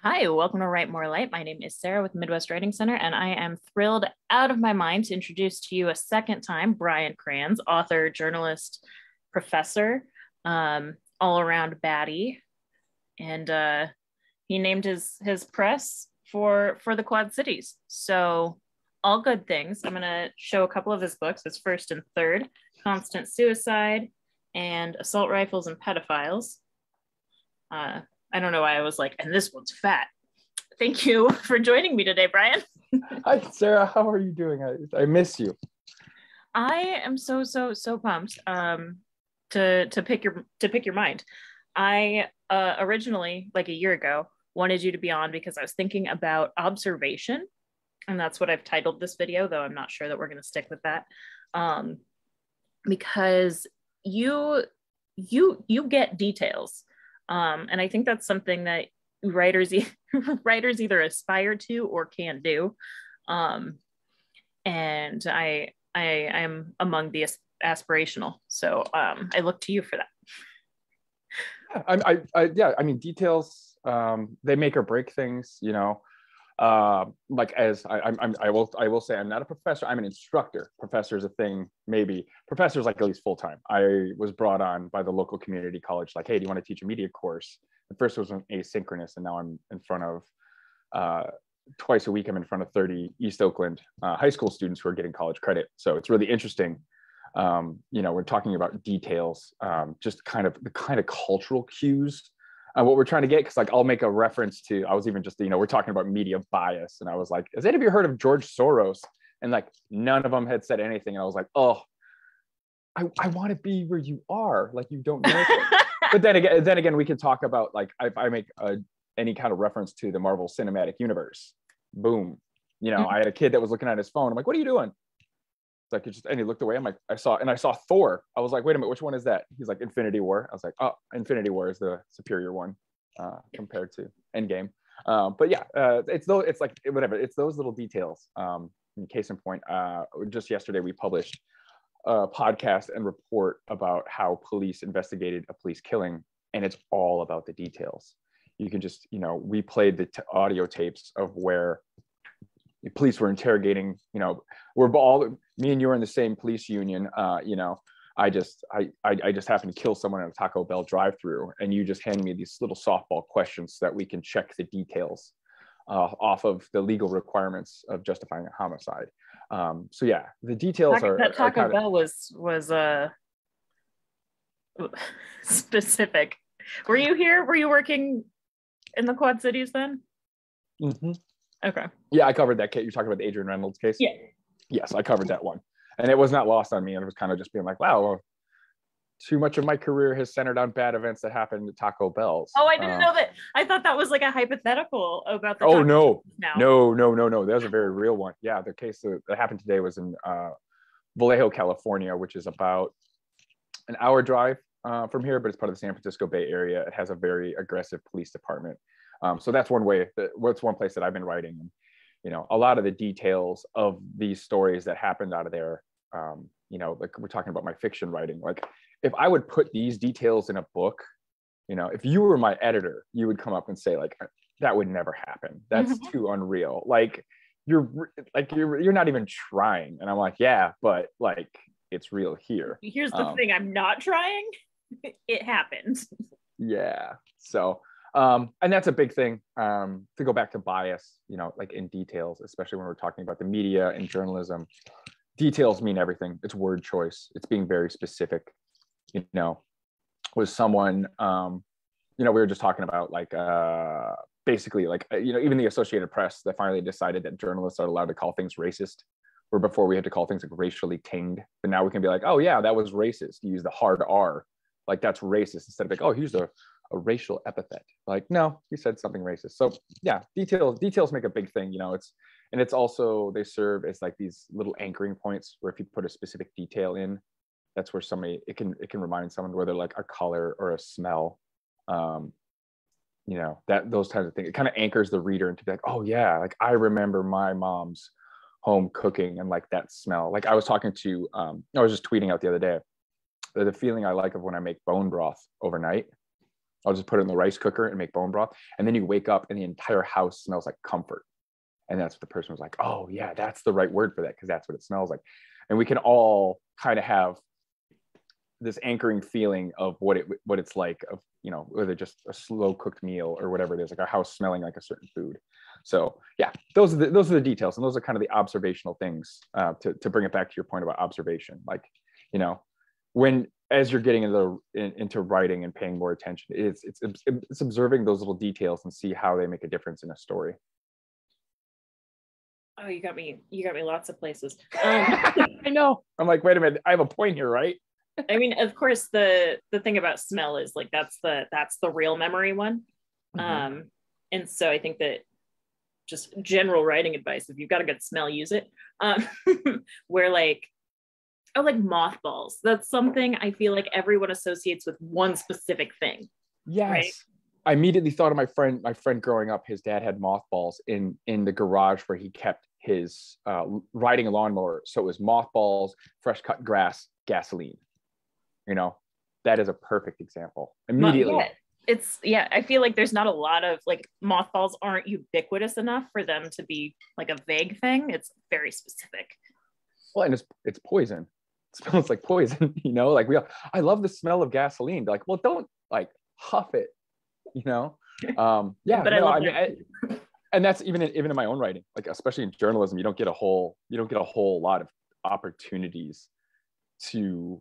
Hi, welcome to Write More Light. My name is Sarah with Midwest Writing Center, and I am thrilled out of my mind to introduce to you a second time Brian Krans, author, journalist, professor, all around baddie. And he named his press for the Quad Cities. So all good things. I'm going to show a couple of his books. His first and third, Constant Suicide and Assault Rifles and Pedophiles. I don't know why I was like, and this one's fat. Thank you for joining me today, Brian. Hi, Sarah. How are you doing? I miss you. I am so pumped to pick your mind. I originally, like a year ago, wanted you to be on because I was thinking about observation, and that's what I've titled this video, though I'm not sure that we're going to stick with that, because you get details. And I think that's something that writers either aspire to or can do. And I am among the aspirational. So I look to you for that. I mean, details, they make or break things, like I will say I'm not a professor. I'm an instructor. Professor is a thing, maybe. Professor's like at least full-time. I was brought on by the local community college, like, hey, do you want to teach a media course? At first it was an asynchronous, and now I'm in front of twice a week. I'm in front of 30 East Oakland high school students who are getting college credit. So it's really interesting. We're talking about details, just the kind of cultural cues. What we're trying to get, because like I'll make a reference to, I was even just, we're talking about media bias, and I was like, has any of you heard of George Soros? And like none of them had said anything, and I was like, oh, I want to be where you are, like you don't know. But then again, we can talk about, like, if I make any kind of reference to the Marvel Cinematic Universe, boom, I had a kid that was looking at his phone. I'm like, what are you doing? Like, and he looked away. I'm like, I saw Thor. I was like, wait a minute, which one is that? He's like, Infinity War. I was like, oh, Infinity War is the superior one compared to Endgame. But yeah, it's those little details. In case in point, just yesterday we published a podcast and report about how police investigated a police killing, and it's all about the details. You can just, we played the audio tapes of where the police were interrogating, we're all, me and you are in the same police union. I just happened to kill someone at a Taco Bell drive-through, and you just hand me these little softball questions so that we can check the details off of the legal requirements of justifying a homicide. So yeah, the details that Taco Bell was specific. Were you here? Were you working in the Quad Cities then? Mm-hmm. Okay. Yeah, I covered that case. You're talking about the Adrian Reynolds case? Yeah. Yes, I covered that one. And it was not lost on me. And it was kind of just being like, wow, well, too much of my career has centered on bad events that happened at Taco Bell's. Oh, I didn't know that. I thought that was like a hypothetical about the Taco no. No. That was a very real one. Yeah, the case that happened today was in Vallejo, California, which is about an hour drive from here, but it's part of the San Francisco Bay Area. It has a very aggressive police department. So that's one way. What's one place that I've been writing. A lot of the details of these stories that happened out of there. Like we're talking about my fiction writing. Like if I would put these details in a book, if you were my editor, you would come up and say like, that would never happen. That's too unreal. Like you're not even trying. And I'm like, yeah, but like it's real here. Here's the thing. I'm not trying. It happens. Yeah. So. And that's a big thing, to go back to bias, like in details, especially when we're talking about the media and journalism. Details mean everything. It's word choice. It's being very specific. Was someone, we were just talking about like, basically like, even the Associated Press that finally decided that journalists are allowed to call things racist, where before we had to call things like racially tinged, but now we can be like, oh yeah, that was racist. You use the hard R, like that's racist, instead of like, oh, here's a racial epithet. Like, no, he said something racist. So yeah, details make a big thing. It's also, they serve as like these little anchoring points where if you put a specific detail in, that's where it can remind someone, whether like a color or a smell, that those kinds of things. It kind of anchors the reader into like, oh yeah, like I remember my mom's home cooking and like that smell. Like I was just tweeting out the other day, the feeling I like of when I make bone broth overnight I'll just put it in the rice cooker and make bone broth. And then you wake up and the entire house smells like comfort. And that's what the person was like, oh yeah, that's the right word for that, because that's what it smells like. And we can all kind of have this anchoring feeling of what it's like, of, you know, whether just a slow cooked meal or whatever it is, like our house smelling like a certain food. So yeah, those are the details, and those are kind of the observational things, to bring it back to your point about observation. Like, you know, as you're getting into writing and paying more attention, it's observing those little details and see how they make a difference in a story. Oh, you got me lots of places. I know. I'm like, wait a minute, I have a point here, right? I mean, of course, the thing about smell is like that's the real memory one. Mm-hmm. And so I think that just general writing advice, if you've got a good smell, use it. Where like mothballs. That's something I feel like everyone associates with one specific thing. Yes. Right? I immediately thought of my friend growing up. His dad had mothballs in the garage where he kept his riding a lawnmower. So it was mothballs, fresh cut grass, gasoline. You know, that is a perfect example. Immediately. I feel like there's not a lot of, like, mothballs aren't ubiquitous enough for them to be like a vague thing. It's very specific. Well, and it's poison. It smells like poison, you know, like I love the smell of gasoline. Like, well, don't like huff it, you know? Yeah, but no, I mean, and that's even in my own writing, like, especially in journalism, you don't get a whole lot of opportunities to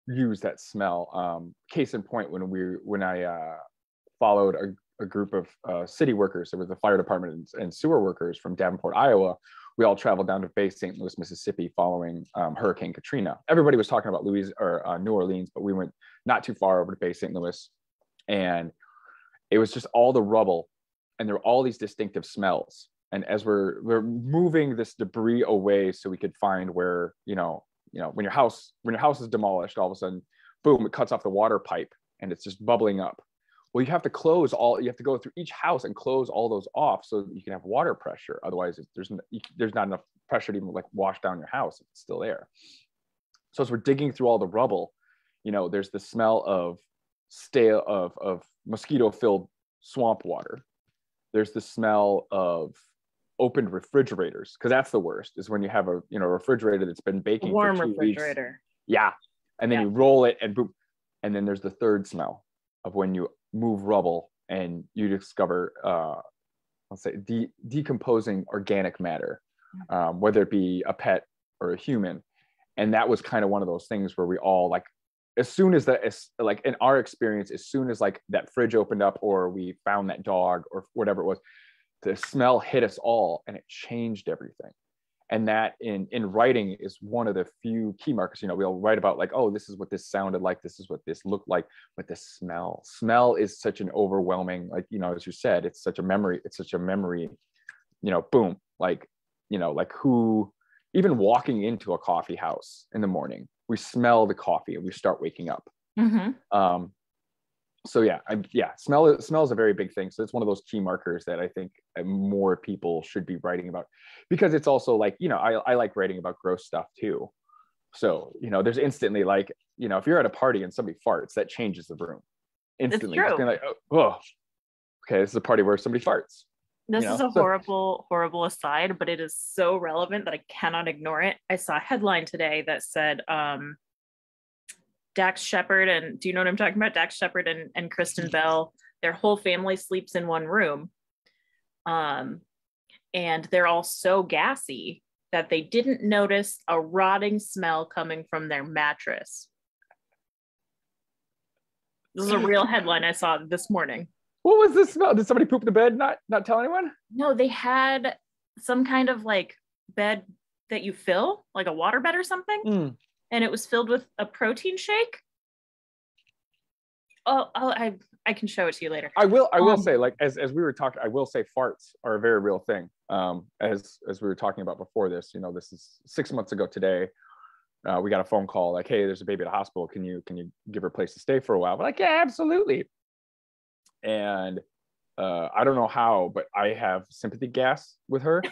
use that smell. Case in point, when I followed a group of city workers, there was the fire department and sewer workers from Davenport, Iowa. We all traveled down to Bay St. Louis, Mississippi, following Hurricane Katrina. Everybody was talking about New Orleans, but we went not too far over to Bay St. Louis, and it was just all the rubble, and there were all these distinctive smells. And as we're moving this debris away, so we could find where, you know, when your house is demolished, all of a sudden, boom, it cuts off the water pipe and it's just bubbling up. Well, you have to go through each house and close all those off so that you can have water pressure. Otherwise, there's not enough pressure to even like wash down your house if it's still there. So as we're digging through all the rubble, you know, there's the smell of mosquito-filled swamp water. There's the smell of opened refrigerators, because that's the worst, is when you have a refrigerator that's been baking warm for 2 refrigerator. weeks. Yeah. And then you roll it and boom. And then there's the third smell of when you move rubble and you discover decomposing organic matter, whether it be a pet or a human. And that was kind of one of those things where we all, like, as soon as like in our experience, as soon as like that fridge opened up or we found that dog or whatever it was, the smell hit us all and it changed everything. And that in writing is one of the few key markers. You know, we'll write about like, oh, this is what this sounded like, this is what this looked like, but the smell is such an overwhelming, like, you know, as you said, it's such a memory, you know, boom, like, you know, like who, even walking into a coffee house in the morning, we smell the coffee and we start waking up. Mm-hmm. So smell is a very big thing. So it's one of those key markers that I think more people should be writing about, because it's also like, you know, I like writing about gross stuff too. So, you know, there's instantly like, you know, if you're at a party and somebody farts, that changes the room instantly. It's like, oh, okay, this is a party where somebody farts. This is a horrible aside, but it is so relevant that I cannot ignore it. I saw a headline today that said, Dax Shepard, and do you know what I'm talking about? Dax Shepard and Kristen Bell, their whole family sleeps in one room. And they're all so gassy that they didn't notice a rotting smell coming from their mattress. This is a real headline I saw this morning. What was the smell? Did somebody poop in the bed? Not tell anyone? No, they had some kind of like bed that you fill, like a water bed or something. And it was filled with a protein shake. I can show it to you later. I will say, like, as we were talking, I will say farts are a very real thing. As we were talking about before this, you know, this is 6 months ago today. We got a phone call like, hey, there's a baby at the hospital. Can you give her a place to stay for a while? We're like, yeah, absolutely. And I don't know how, but I have sympathy gas with her.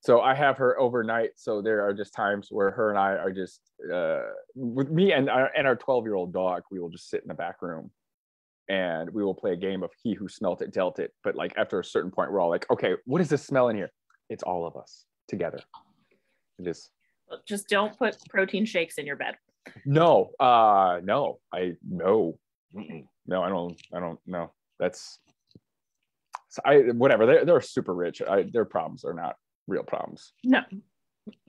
So I have her overnight. So there are just times where her and I are just with me and our 12-year-old dog. We will just sit in the back room and we will play a game of he who smelt it dealt it. But like after a certain point, we're all like, okay, what is this smell in here? It's all of us together. It is. Just don't put protein shakes in your bed. No, no, I no, no, I don't know. That's whatever. They're super rich. Their problems are not real problems. No,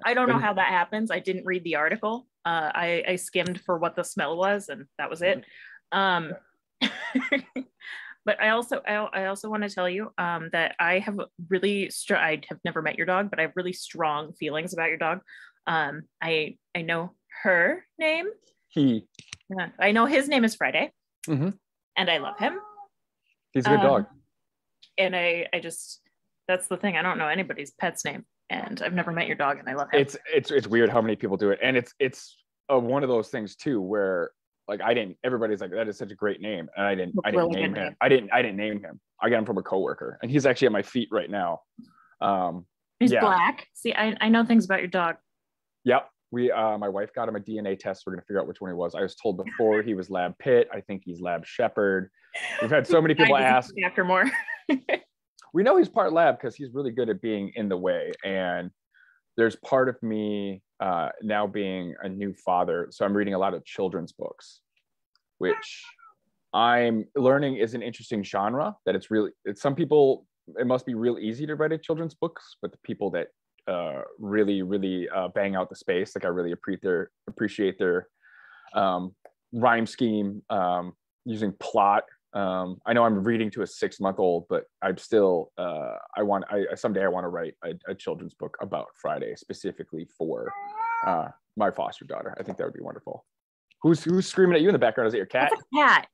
I don't know how that happens. I didn't read the article. I skimmed for what the smell was, and that was it. But I also want to tell you that I have really I have never met your dog, but I have really strong feelings about your dog. I know her name. I know his name is Friday, and I love him. He's a good dog. And I just, that's the thing. I don't know anybody's pet's name, and I've never met your dog, and I love him. It's weird how many people do it, and it's one of those things too where like everybody's like, that is such a great name, and I didn't name him. I didn't name him. I got him from a coworker, and he's actually at my feet right now. He's black. See, I know things about your dog. Yep. My wife got him a DNA test. We're gonna figure out which one he was. I was told before he was Lab Pit. I think he's Lab Shepherd. We've had so many people ask after more. We know he's part lab because he's really good at being in the way. And there's part of me now being a new father. So I'm reading a lot of children's books, which I'm learning is an interesting genre. That it's some people, it must be real easy to write a children's books, but the people that really bang out the space, like I really appreciate their rhyme scheme, using plot. I know I'm reading to a 6-month-old, but I'm still someday I want to write a children's book about Friday specifically for my foster daughter. I think that would be wonderful. Who's screaming at you in the background? Is it your cat?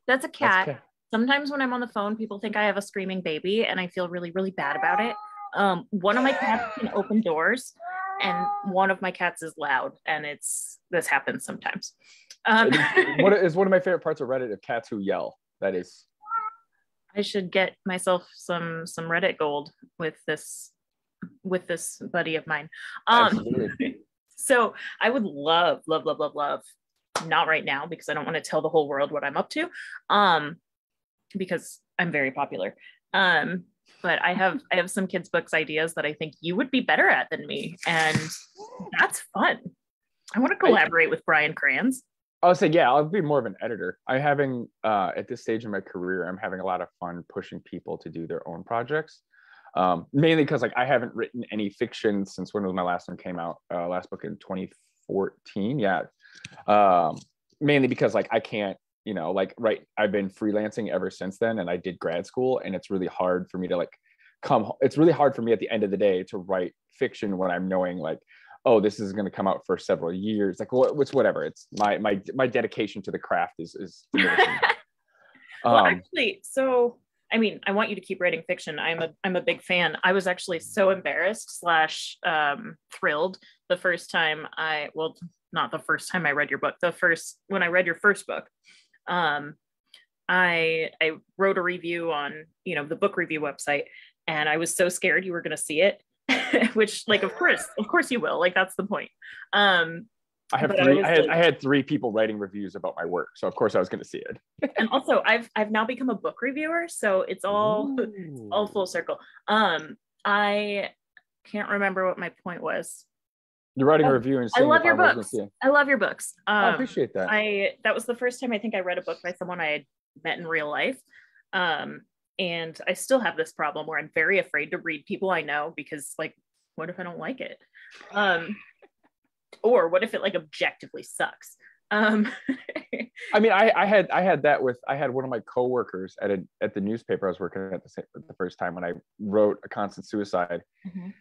That's a cat. Sometimes when I'm on the phone, people think I have a screaming baby, and I feel really, really bad about it. One of my cats can open doors, and one of my cats is loud, and this happens sometimes. What is one of my favorite parts of Reddit of cats who yell? That is. I should get myself some Reddit gold with this buddy of mine. So I would love, not right now because I don't want to tell the whole world what I'm up to, because I'm very popular. But I have some kids' books ideas that I think you would be better at than me, and that's fun. I want to collaborate with Brian Krans. I'll say, yeah, I'll be more of an editor. I'm having, at this stage in my career, I'm having a lot of fun pushing people to do their own projects. Mainly because like I haven't written any fiction since when was my last one came out? Last book in 2014. Yeah. Mainly because like I can't, I've been freelancing ever since then, and I did grad school, and it's really hard for me to it's really hard for me at the end of the day to write fiction when I'm knowing like, oh, this is going to come out for several years. Like, well, it's whatever. It's my dedication to the craft is well, actually, so I mean, I want you to keep writing fiction. I'm a big fan. I was actually so embarrassed / thrilled the first time not the first time I read your book. When I read your first book, I wrote a review on the book review website, and I was so scared you were going to see it. Which, like, of course you will. Like, that's the point. I had 3 people writing reviews about my work, so of course I was going to see it. And also, I've now become a book reviewer, so it's all full circle. I can't remember what my point was. You're writing a review and I love your books. I love your books. I appreciate that. That was the first time I think I read a book by someone I had met in real life. And I still have this problem where I'm very afraid to read people I know because, like, what if I don't like it? Or what if it like objectively sucks? I mean, I had one of my coworkers at the newspaper I was working at the first time when I wrote A Constant Suicide,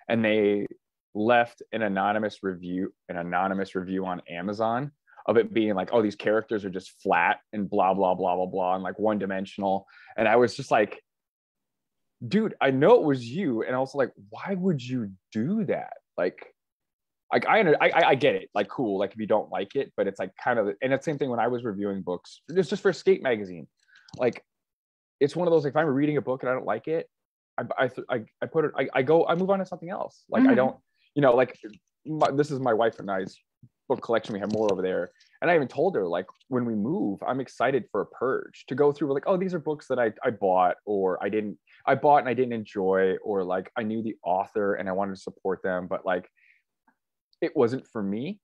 and they left an anonymous review on Amazon of it being like, oh, these characters are just flat and blah blah blah blah blah and like one dimensional, and I was just like, dude, I know it was you, and also like, why would you do that? Like I get it, like, cool, like if you don't like it, but it's like kind of, and it's the same thing when I was reviewing books. It's just for Skate magazine. Like, it's one of those, like, if I'm reading a book and I don't like it, I move on to something else. Like, I don't, like, this is my wife and I's book collection. We have more over there, And I even told her, like, when we move, I'm excited for a purge to go through, like, oh, these are books that I bought, or I bought and I didn't enjoy, or like I knew the author and I wanted to support them, but like it wasn't for me.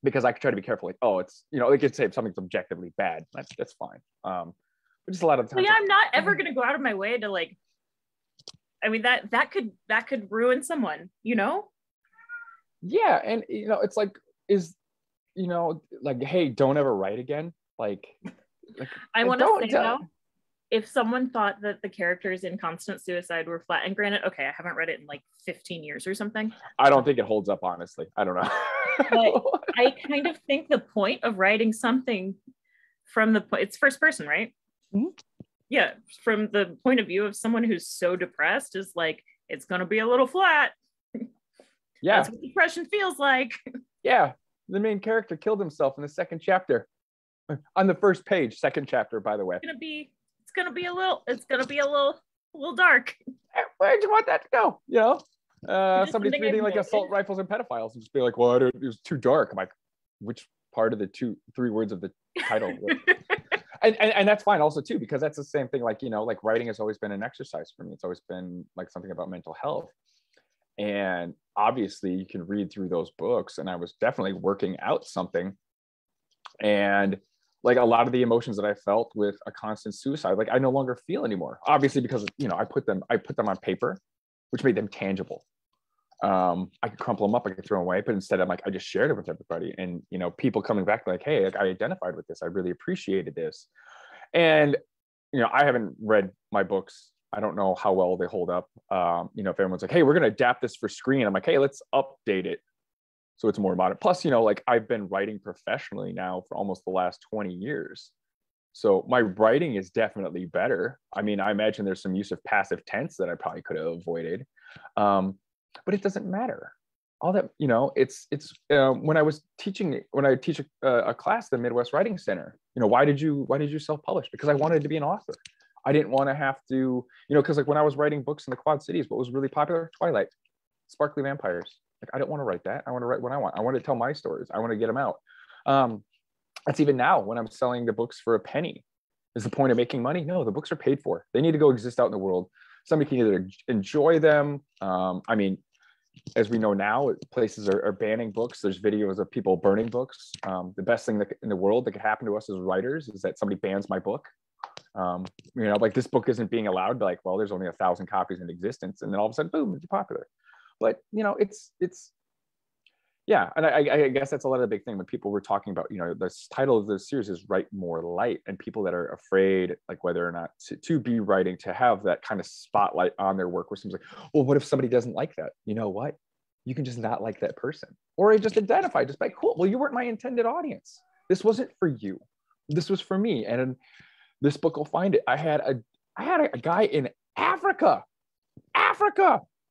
Because I could try to be careful, like, oh, it's, they could say if something's objectively bad. That's fine. But just a lot of times. Well, yeah, I'm not ever going to go out of my way to like, I mean, that could ruin someone, Yeah. And, it's like, like, hey, don't ever write again. Like I want to say though, if someone thought that the characters in Constant Suicide were flat, and granted, okay, I haven't read it in like 15 years or something. I don't think it holds up, honestly. I don't know. But I kind of think the point of writing something from it's first person, right? Mm-hmm. Yeah, from the point of view of someone who's so depressed, is like, it's going to be a little flat. Yeah. That's what depression feels like. Yeah. The main character killed himself in the second chapter. On the first page, second chapter, by the way. It's gonna be a little dark. Where'd you want that to go? Somebody's reading like assault rifles and pedophiles and just be like, well, it was too dark. I'm like, which part of the three words of the title? and that's fine also too, because that's the same thing. Like, like writing has always been an exercise for me. It's always been like something about mental health. And obviously you can read through those books, and I was definitely working out something. And like a lot of the emotions that I felt with A Constant Suicide, like I no longer feel anymore, obviously, because, I put them on paper, which made them tangible. I could crumple them up, I could throw them away, but instead I'm like, I just shared it with everybody. And, people coming back like, hey, like, I identified with this. I really appreciated this. And, I haven't read my books. I don't know how well they hold up. If everyone's like, hey, we're going to adapt this for screen, I'm like, hey, let's update it so it's more modern. Plus, like I've been writing professionally now for almost the last 20 years. So my writing is definitely better. I mean, I imagine there's some use of passive tense that I probably could have avoided. But it doesn't matter. All that, it's when I teach a class at the Midwest Writing Center, why did you self-publish? Because I wanted to be an author. I didn't want to have to, because like when I was writing books in the Quad Cities, what was really popular? Twilight, Sparkly Vampires. Like, I don't want to write that. I want to write what I want. I want to tell my stories. I want to get them out. That's even now when I'm selling the books for a penny. Is the point of making money? No, the books are paid for. They need to go exist out in the world. Somebody can either enjoy them. I mean, as we know now, places are banning books. There's videos of people burning books. The best thing in the world that could happen to us as writers is that somebody bans my book. Like this book isn't being allowed. Like, well, there's only 1,000 copies in existence, and then all of a sudden, boom, it's popular. But it's yeah, and I guess that's a lot of the big thing when people were talking about, the title of the series is Write More Light, and people that are afraid, like whether or not to be writing, to have that kind of spotlight on their work, where someone's like, well, what if somebody doesn't like that? You know what? You can just not like that person, or just identify, just like, cool, well, you weren't my intended audience. This wasn't for you. This was for me. And this book will find it. I had a guy in Africa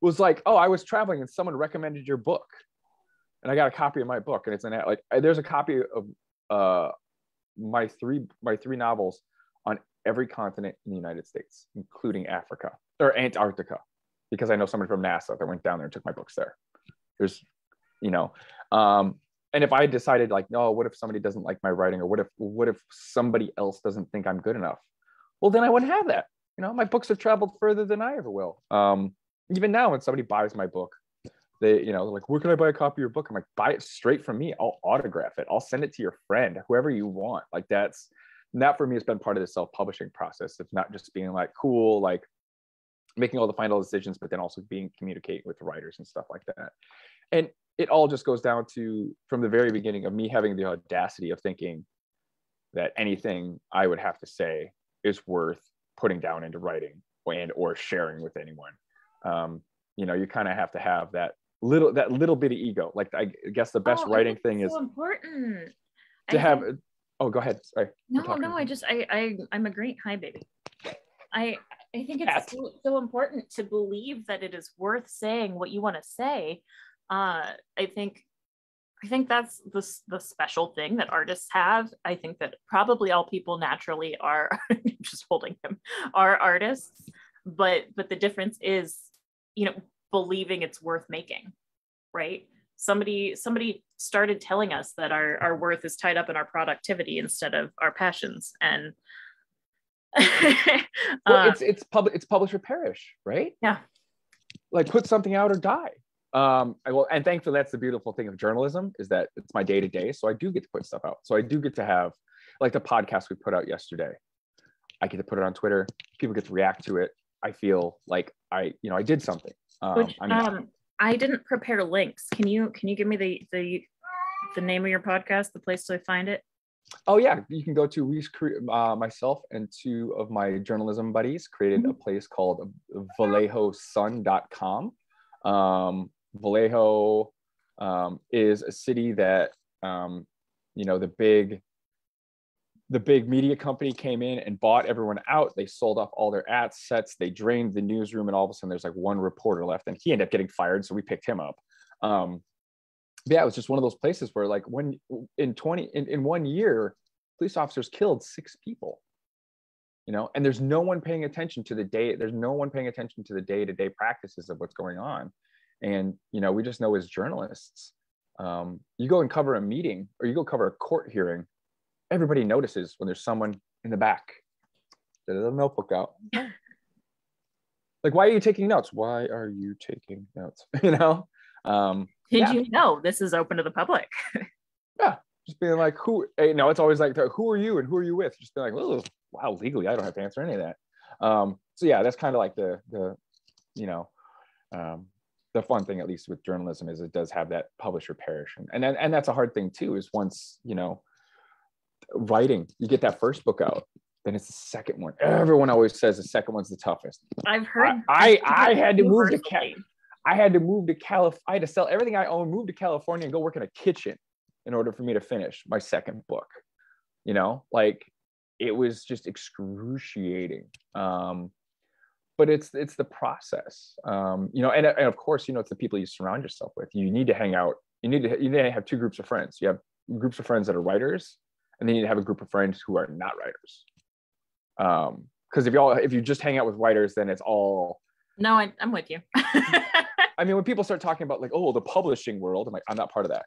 was like, oh, I was traveling and someone recommended your book. And I got a copy of my book, and it's there's a copy of my three novels on every continent in the United States, including Africa or Antarctica, because I know somebody from NASA that went down there and took my books there. There's, and if I decided like, no, what if somebody doesn't like my writing, or what if somebody else doesn't think I'm good enough? Well, then I wouldn't have that. My books have traveled further than I ever will. Even now, when somebody buys my book, they, like, where can I buy a copy of your book? I'm like, buy it straight from me. I'll autograph it. I'll send it to your friend, whoever you want. Like that for me has been part of the self-publishing process. It's not just being like, cool, like making all the final decisions, but then also communicating with writers and stuff like that. And it all just goes down to, from the very beginning, of me having the audacity of thinking that anything I would have to say is worth putting down into writing or sharing with anyone. You kind of have to have that little bit of ego. Like, I guess the best writing thing is so important to have. Oh, go ahead. Sorry. No. I'm agreeing. Hi, baby. I think it's so important to believe that it is worth saying what you want to say. I think that's the special thing that artists have. I think that probably all people naturally are just holding him are artists, but the difference is, believing it's worth making, right? somebody started telling us that our worth is tied up in our productivity instead of our passions. And well, it's publish or perish, right? Yeah. Like put something out or die. And thankfully that's the beautiful thing of journalism, is that it's my day to day. So I do get to put stuff out. So I do get to have, like the podcast we put out yesterday, I get to put it on Twitter. People get to react to it. I feel like I did something. I didn't prepare links. Can you give me the name of your podcast, the place to find it? Oh yeah, you can go to myself and two of my journalism buddies created a place called vallejosun.com. Vallejo is a city that the big media company came in and bought everyone out. They sold off all their assets. They drained the newsroom, and all of a sudden there's like one reporter left, and he ended up getting fired. So we picked him up. Yeah, it was just one of those places where like in 1 year, police officers killed 6 people, and there's no one paying attention to the day-to-day practices of what's going on. And, we just know as journalists, you go and cover a meeting or you go cover a court hearing, everybody notices when there's someone in the back, there's a notebook out. Like, why are you taking notes? Why are you taking notes? Did you know this is open to the public? Yeah, just being like, it's always like, who are you and who are you with? Just being like, oh, wow, legally, I don't have to answer any of that. So yeah, that's kind of like the fun thing, at least with journalism, is it does have that publish or perish. And that's a hard thing too, is once, writing, you get that first book out, then it's the second one. Everyone always says the second one's the toughest. I've heard. I had to move to I had to sell everything I own, move to California and go work in a kitchen in order for me to finish my second book. Like it was just excruciating. But it's the process. And of course, it's the people you surround yourself with. You need to hang out. You need to have 2 groups of friends. You have groups of friends that are writers, and then you need to have a group of friends who are not writers. Because if you just hang out with writers, then it's all. No, I'm with you. I mean, when people start talking about like, oh, the publishing world, I'm like, I'm not part of that.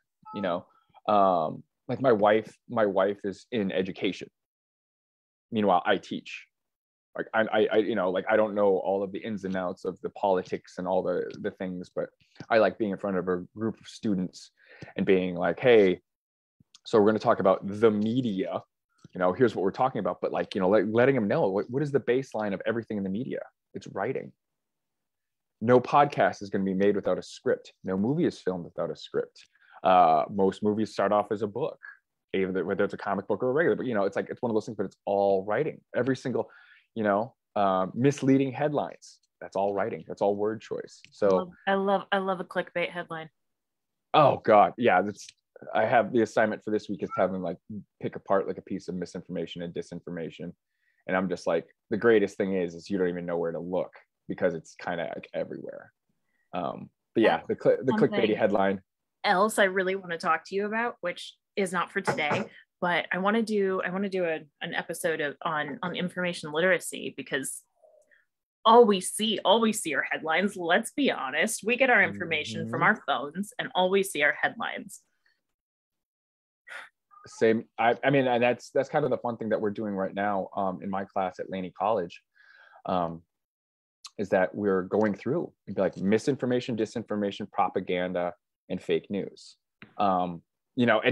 Like my wife is in education. Meanwhile, I teach. Like I don't know all of the ins and outs of the politics and all the things, but I like being in front of a group of students and being like, hey, so we're going to talk about the media. Here's what we're talking about. But like, letting them know what is the baseline of everything in the media? It's writing. No podcast is going to be made without a script. No movie is filmed without a script. Most movies start off as a book, whether it's a comic book or a regular, but it's one of those things, but it's all writing. Every single, misleading headlines, that's all writing. That's all word choice. So I love a clickbait headline. Oh God. Yeah. I have the assignment for this week is having like pick apart like a piece of misinformation and disinformation. And I'm just like, the greatest thing is you don't even know where to look because it's kind of like everywhere. But yeah, the clickbaity headline. Else I really want to talk to you about, which is not for today, but I want to do an episode on information literacy, because all we see are headlines. Let's be honest. We get our information from our phones and all we see are headlines. Same. I mean, and that's kind of the fun thing that we're doing right now in my class at Laney College, is that we're going through like misinformation, disinformation, propaganda, and fake news. And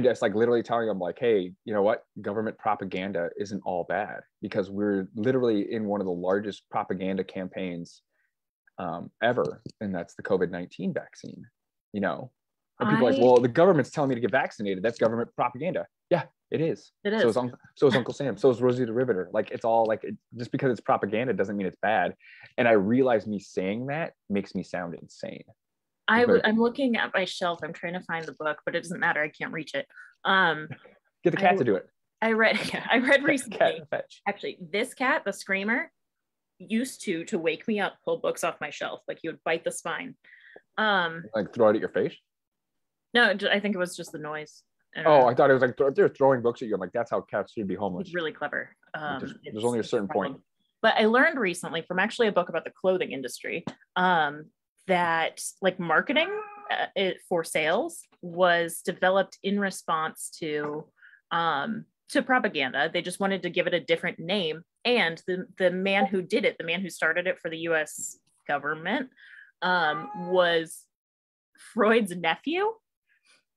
it's like literally telling them like, hey, you know what? Government propaganda isn't all bad, because we're literally in one of the largest propaganda campaigns ever, and that's the COVID-19 vaccine. And people are like, well, the government's telling me to get vaccinated. That's government propaganda. Yeah, it is. It is. So is Uncle Sam. So is Rosie the Riveter. Like, it's all like, just because it's propaganda doesn't mean it's bad. And I realize me saying that makes me sound insane. I'm looking at my shelf. I'm trying to find the book, but it doesn't matter. I can't reach it. Get the cat to do it. I read recently. Actually, this cat, the screamer, used to wake me up, pull books off my shelf. Like he would bite the spine. Like throw it at your face? No, I think it was just the noise. I thought it was like they're throwing books at you. I'm like, that's how cats should be homeless. It's really clever. There's only a certain point. But I learned recently from actually a book about the clothing industry that like marketing for sales was developed in response to propaganda. They just wanted to give it a different name. And the man who did it, the man who started it for the US government, was Freud's nephew.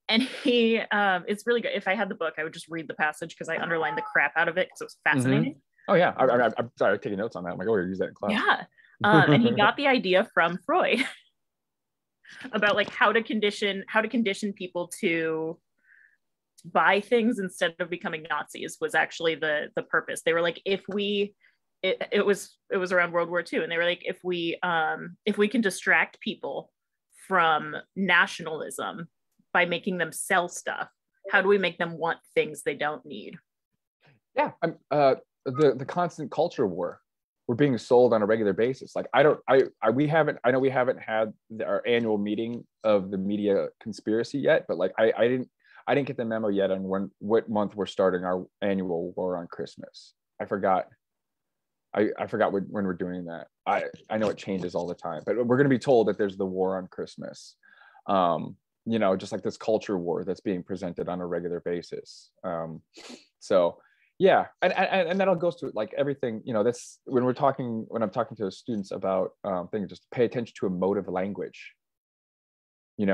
And he, it's really good. If I had the book, I would just read the passage because I underlined the crap out of it because it was fascinating. Mm-hmm. Oh yeah, I'm sorry, I'm taking notes on that. I'm like, oh, we're gonna use that in class. Yeah, and he got the idea from Freud about like how to condition people to buy things instead of becoming Nazis was actually the purpose. They were like, if we, it was around World War II, and they were like, if we can distract people from nationalism by making them sell stuff, how do we make them want things they don't need? Yeah, the constant culture war. We're being sold on a regular basis. Like I know we haven't had our annual meeting of the media conspiracy yet, but like I didn't get the memo yet on what month we're starting our annual war on Christmas. I forgot. I forgot when we're doing that. I know it changes all the time, but we're going to be told that there's the war on Christmas. Just like this culture war that's being presented on a regular basis. So yeah, and that all goes to like everything. That's when I'm talking to students about things. Just pay attention to emotive language. We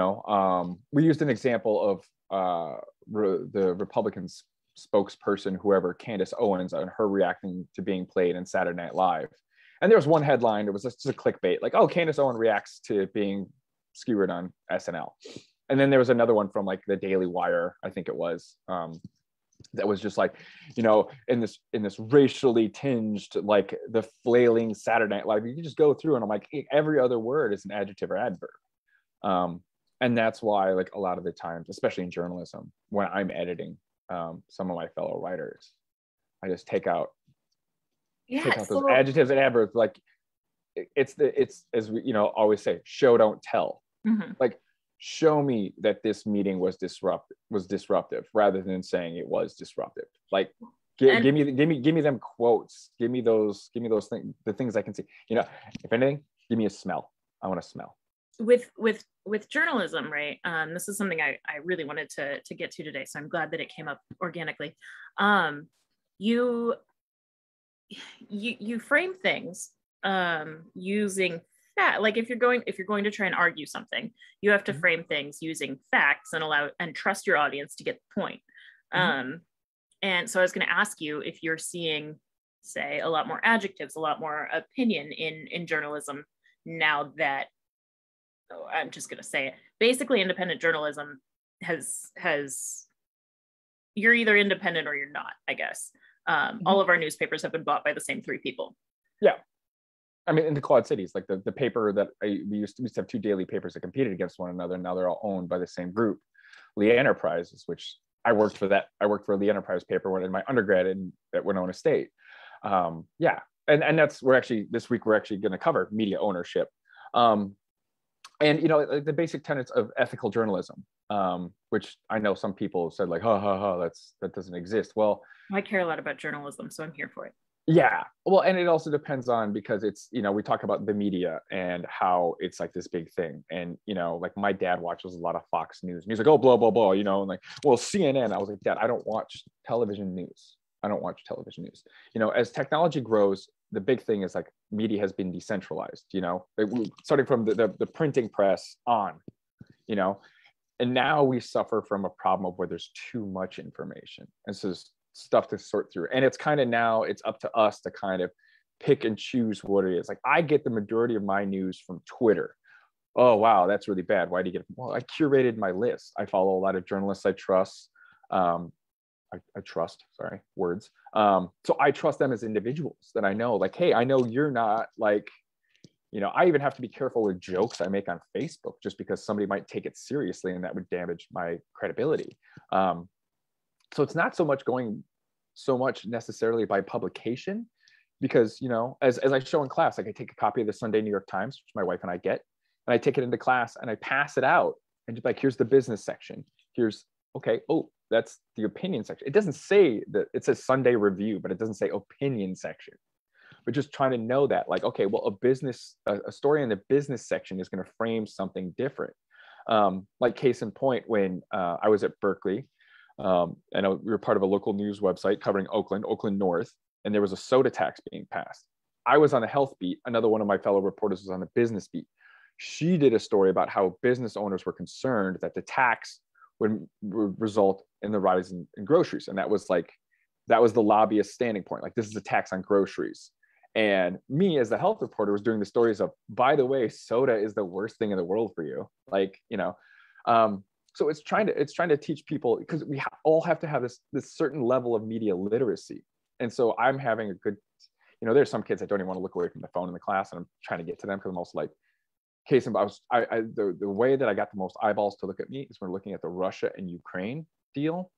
used an example of the Republicans spokesperson, whoever, Candace Owens, and her reacting to being played in Saturday Night Live. And there was one headline, it was just a clickbait, like, oh, Candace Owens reacts to being skewered on SNL. And then there was another one from like the Daily Wire, I think it was, that was just like, in this racially tinged, like the flailing Saturday Night Live. You can just go through and I'm like, every other word is an adjective or adverb. And that's why, like, a lot of the times, especially in journalism, when I'm editing some of my fellow writers, I just take out those adjectives and adverbs. Like it's as we always say, show don't tell. Mm-hmm. Like, show me that this meeting was disruptive rather than saying it was disruptive. Like give me them quotes, give me those things, the things I can see. If anything, give me a smell. I want to smell. With journalism, right? This is something I really wanted to get to today, so I'm glad that it came up organically. You frame things using fact. Like if you're going to try and argue something, you have to frame things using facts and trust your audience to get the point. Mm-hmm. And so I was going to ask you if you're seeing, say, a lot more adjectives, a lot more opinion in journalism now that, I'm just going to say it, basically independent journalism has you're either independent or you're not, I guess. All of our newspapers have been bought by the same three people. Yeah. I mean, in the Quad Cities, like the paper that we used to have two daily papers that competed against one another, and now they're all owned by the same group, Lee Enterprises, which I worked for that. I worked for Lee Enterprise paper when in my undergrad at Winona State. Yeah. And this week we're actually going to cover media ownership. And like the basic tenets of ethical journalism, which I know some people said like, that doesn't exist. Well, I care a lot about journalism, so I'm here for it. Yeah, well, and it also depends on, because it's, we talk about the media and how it's like this big thing, and like my dad watches a lot of Fox News and he's like, oh, blah blah blah, and like, well, CNN. I was like, Dad, I don't watch television news. As technology grows, the big thing is like media has been decentralized, starting from the printing press on, and now we suffer from a problem of where there's too much information. And so there's stuff to sort through. And it's kind of now it's up to us to kind of pick and choose what it is. Like I get the majority of my news from Twitter. Oh, wow, that's really bad. Why do you get it? Well, I curated my list. I follow a lot of journalists I trust. I trust, sorry, words. So I trust them as individuals that I know, like, hey, I know you're not like, I even have to be careful with jokes I make on Facebook just because somebody might take it seriously and that would damage my credibility. So it's not so much necessarily by publication, because, as I show in class, like I take a copy of the Sunday New York Times, which my wife and I get, and I take it into class and I pass it out and just like, here's the business section. That's the opinion section. It doesn't say that, it says Sunday Review, but it doesn't say opinion section. But just trying to know that, like, okay, well, a story in the business section is going to frame something different. Like case in point, when I was at Berkeley, and we were part of a local news website covering Oakland North, and there was a soda tax being passed. I was on the health beat. Another one of my fellow reporters was on the business beat. She did a story about how business owners were concerned that the tax would result in the rise in groceries. And that was the lobbyist standing point. Like, this is a tax on groceries. And me as the health reporter was doing the stories of, by the way, soda is the worst thing in the world for you. Like, so it's trying to teach people, because we all have to have this certain level of media literacy. And so I'm having a good, there's some kids that don't even want to look away from the phone in the class, and I'm trying to get to them, because I'm also like, case in point, the way that I got the most eyeballs to look at me is when looking at the Russia and Ukraine deal,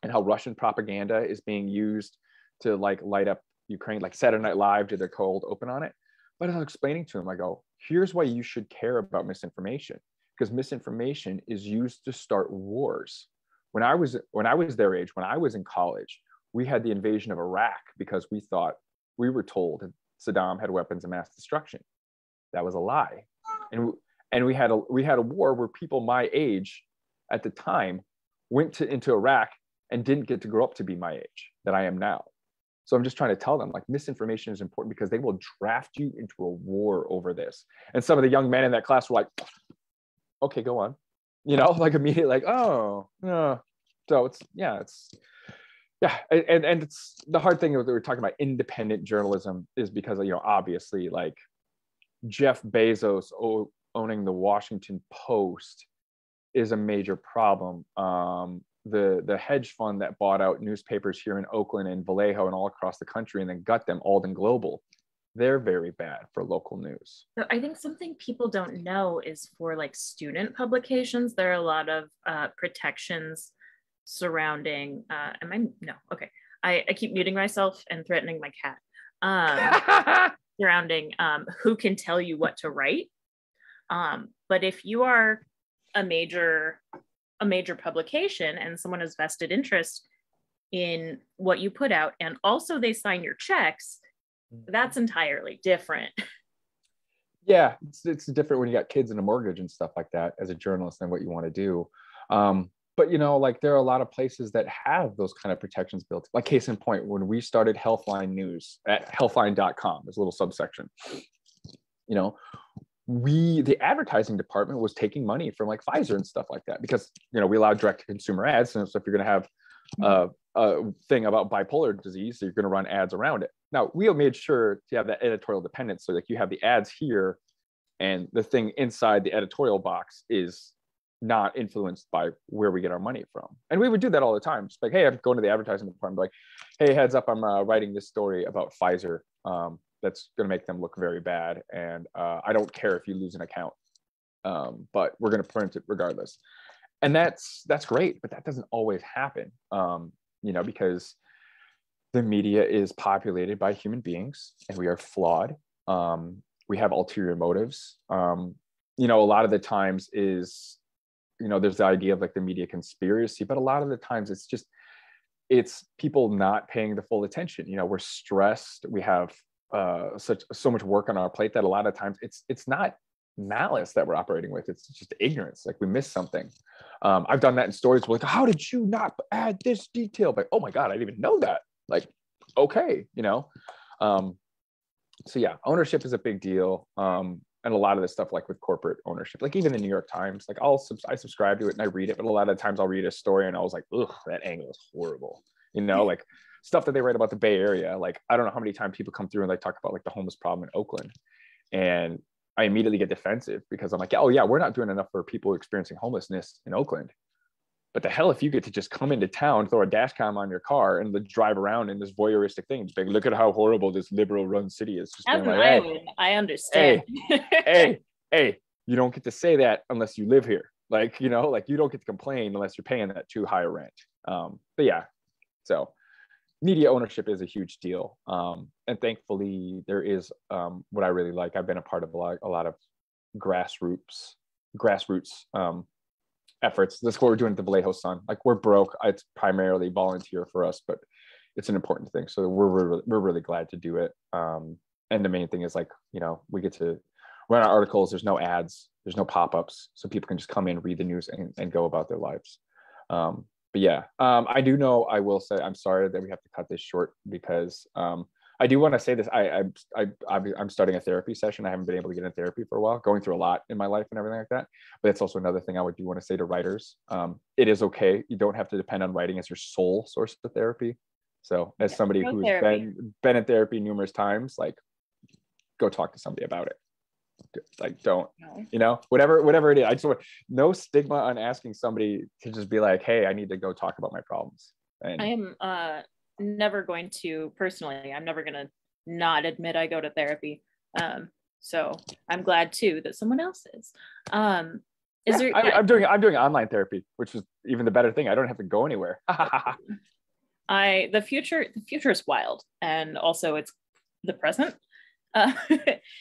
and how Russian propaganda is being used to like light up Ukraine. Like Saturday Night Live did their cold open on it. But I was explaining to him, I go, here's why you should care about misinformation, because misinformation is used to start wars. When I was their age, when I was in college, we had the invasion of Iraq because we were told that Saddam had weapons of mass destruction. That was a lie. And we had a war where people my age at the time went into Iraq and didn't get to grow up to be my age that I am now. So I'm just trying to tell them, like, misinformation is important, because they will draft you into a war over this. And some of the young men in that class were like, okay, go on. Like immediately, like, oh, yeah. So it's the hard thing that we're talking about independent journalism is because, obviously, like, Jeff Bezos owning the Washington Post is a major problem. The hedge fund that bought out newspapers here in Oakland and Vallejo and all across the country and then got them, Alden Global, they're very bad for local news. So I think something people don't know is for like student publications, there are a lot of protections surrounding, I keep muting myself and threatening my cat. Surrounding who can tell you what to write. But if you are a major publication and someone has vested interest in what you put out, and also they sign your checks, that's entirely different. Yeah, it's different when you got kids and a mortgage and stuff like that as a journalist and what you want to do. But like, there are a lot of places that have those kind of protections built. Like case in point, when we started Healthline News at healthline.com, there's a little subsection. The advertising department was taking money from like Pfizer and stuff like that, because we allow direct to consumer ads. And so if you're going to have a thing about bipolar disease, so you're going to run ads around it. Now, we made sure to have that editorial dependence, so like you have the ads here, and the thing inside the editorial box is not influenced by where we get our money from. And we would do that all the time. Just like, hey, I'm going to the advertising department, like, hey, heads up, I'm writing this story about Pfizer that's going to make them look very bad, and I don't care if you lose an account, but we're going to print it regardless. And that's great, but that doesn't always happen, because the media is populated by human beings, and we are flawed. We have ulterior motives. A lot of the times is, there's the idea of like the media conspiracy, but a lot of the times it's people not paying the full attention. We're stressed. We have so much work on our plate that a lot of times it's not malice that we're operating with. It's just ignorance. Like, we missed something. I've done that in stories where, like, how did you not add this detail? Like, oh my God, I didn't even know that. Like, okay, so yeah, ownership is a big deal. And a lot of this stuff, like with corporate ownership, like even the New York Times, like I subscribe to it and I read it, but a lot of times I'll read a story and I was like, ugh, that angle is horrible. Like stuff that they write about the Bay Area. Like, I don't know how many times people come through and they talk about like the homeless problem in Oakland. And I immediately get defensive because I'm like, oh yeah, we're not doing enough for people experiencing homelessness in Oakland. But the hell if you get to just come into town, throw a dash cam on your car and drive around in this voyeuristic thing. Just like, look at how horrible this liberal run city is. Just As an island, I understand. Hey, you don't get to say that unless you live here. Like, you don't get to complain unless you're paying that too high a rent. But yeah, so media ownership is a huge deal. And thankfully there is what I really like. I've been a part of a lot of grassroots efforts. That's what we're doing at the Vallejo Sun. Like, we're broke. It's primarily volunteer for us, but it's an important thing. So we're really glad to do it. And the main thing is, like, we get to run our articles. There's no ads. There's no pop-ups, so people can just come in, read the news, and go about their lives. But yeah, I do know. I will say I'm sorry that we have to cut this short because I do want to say this. I'm starting a therapy session. I haven't been able to get in therapy for a while, going through a lot in my life and everything like that. But it's also another thing I do want to say to writers. It is okay. You don't have to depend on writing as your sole source of therapy. So as somebody who's been in therapy numerous times, like, go talk to somebody about it. Like, don't, whatever it is. I just want no stigma on asking somebody to just be like, hey, I need to go talk about my problems. And I am never going to personally, I'm never going to not admit I go to therapy. So I'm glad too that someone else is. I'm doing online therapy, which is even the better thing. I don't have to go anywhere. The future is wild, and also it's the present.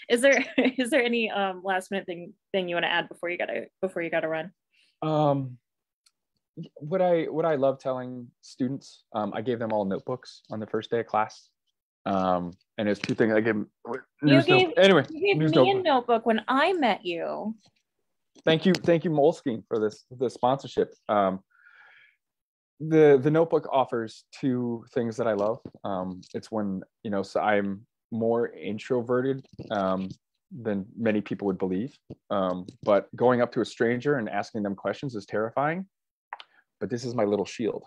Is there any last minute thing you want to add before you gotta run? What I love telling students, I gave them all notebooks on the first day of class. And there's two things I gave them. You gave me a notebook when I met you. Thank you, Moleskine, for the sponsorship. The notebook offers two things that I love. It's when, so I'm more introverted than many people would believe. But going up to a stranger and asking them questions is terrifying. But this is my little shield.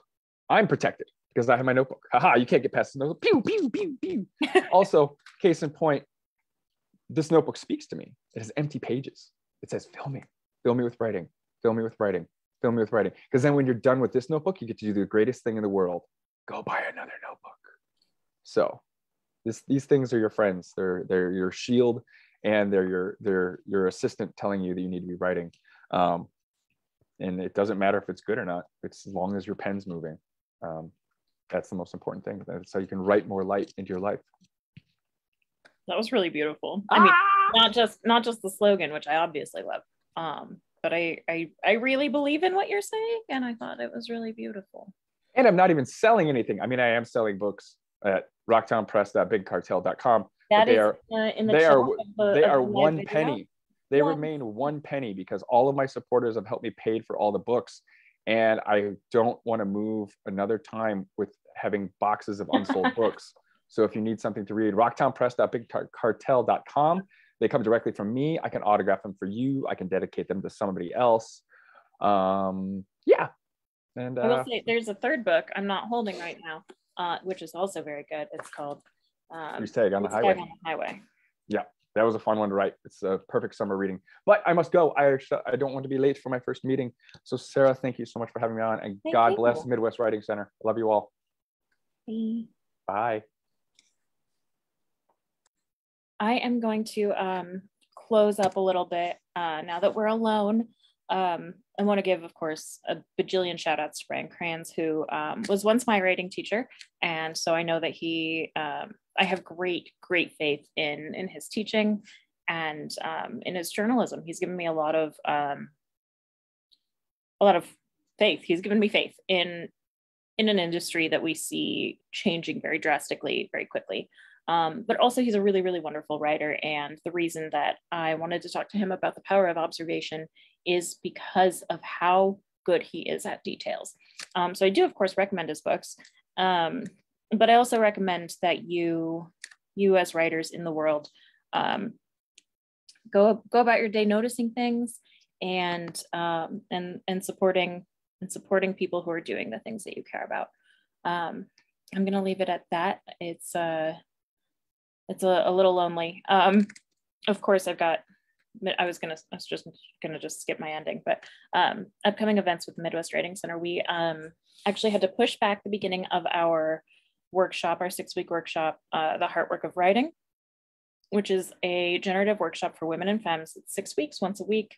I'm protected because I have my notebook. Haha, you can't get past the notebook. Pew, pew, pew, pew. Also, case in point, this notebook speaks to me. It has empty pages. It says, fill me with writing, fill me with writing, fill me with writing. Because then when you're done with this notebook, you get to do the greatest thing in the world. Go buy another notebook. So these things are your friends. They're your shield, and they're your assistant telling you that you need to be writing. And it doesn't matter if it's good or not. It's as long as your pen's moving. That's the most important thing. So you can write more light into your life. That was really beautiful. I mean, not just the slogan, which I obviously love, but I really believe in what you're saying, and I thought it was really beautiful. And I'm not even selling anything. I mean, I am selling books at rocktownpress.bigcartel.com. They are one penny. They remain one penny because all of my supporters have helped me pay for all the books, and I don't want to move another time with having boxes of unsold books. So if you need something to read, rocktownpress.bigcartel.com. They come directly from me. I can autograph them for you. I can dedicate them to somebody else. Yeah. And I will say there's a third book I'm not holding right now, which is also very good. It's called Goose Tag on the Highway. Yeah, that was a fun one to write. It's a perfect summer reading. But I must go. I don't want to be late for my first meeting. So Sarah, thank you so much for having me on. And God bless Midwest Writing Center. I love you all. Bye. Bye. I am going to close up a little bit now that we're alone. I want to give, of course, a bajillion shout outs to Brian Krans, who was once my writing teacher. And so I know that I have great faith in his teaching and in his journalism. He's given me a lot of faith. He's given me faith in an industry that we see changing very drastically, very quickly. But also he's a really, really wonderful writer. And the reason that I wanted to talk to him about the power of observation is because of how good he is at details. So I do, of course, recommend his books. But I also recommend that you as writers in the world, go about your day noticing things and supporting people who are doing the things that you care about. I'm gonna leave it at that. It's a little lonely. Of course, I was just gonna skip my ending, but upcoming events with the Midwest Writing Center. We actually had to push back the beginning of our workshop, our 6-week workshop, The Heartwork of Writing, which is a generative workshop for women and femmes. It's 6 weeks, once a week.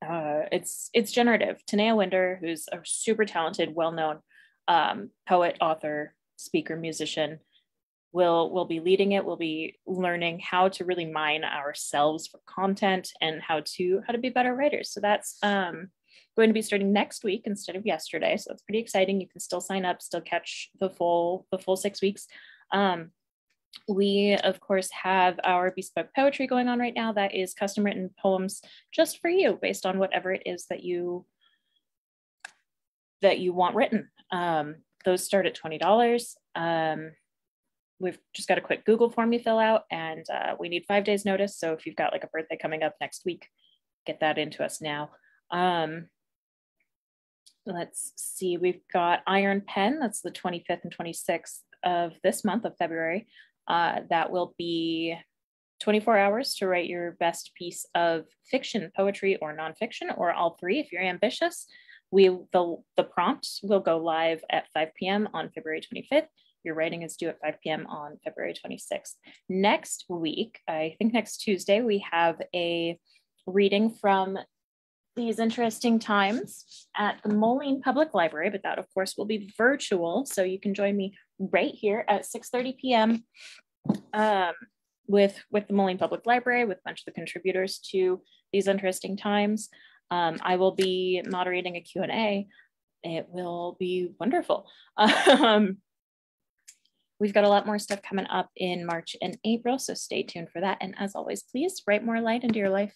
It's generative. Tanea Winder, who's a super talented, well-known poet, author, speaker, musician, will be leading it. We'll be learning how to really mine ourselves for content and how to be better writers. So that's going to be starting next week instead of yesterday. So it's pretty exciting. You can still sign up, still catch the full 6 weeks. We, of course, have our bespoke poetry going on right now. That is custom written poems just for you based on whatever it is that you want written. Those start at $20. We've just got a quick Google form you fill out, and we need 5 days notice. So if you've got like a birthday coming up next week, get that into us now. Let's see, we've got Iron Pen. That's the 25th and 26th of this month of February. That will be 24 hours to write your best piece of fiction, poetry, or nonfiction, or all three if you're ambitious. The prompt will go live at 5 p.m. on February 25th. Your writing is due at 5 p.m. on February 26th. Next week, I think next Tuesday, we have a reading from These Interesting Times at the Moline Public Library, but that of course will be virtual. So you can join me right here at 6:30 p.m. With the Moline Public Library, with a bunch of the contributors to These Interesting Times. I will be moderating a Q&A. It will be wonderful. We've got a lot more stuff coming up in March and April, so stay tuned for that. And as always, please write more light into your life.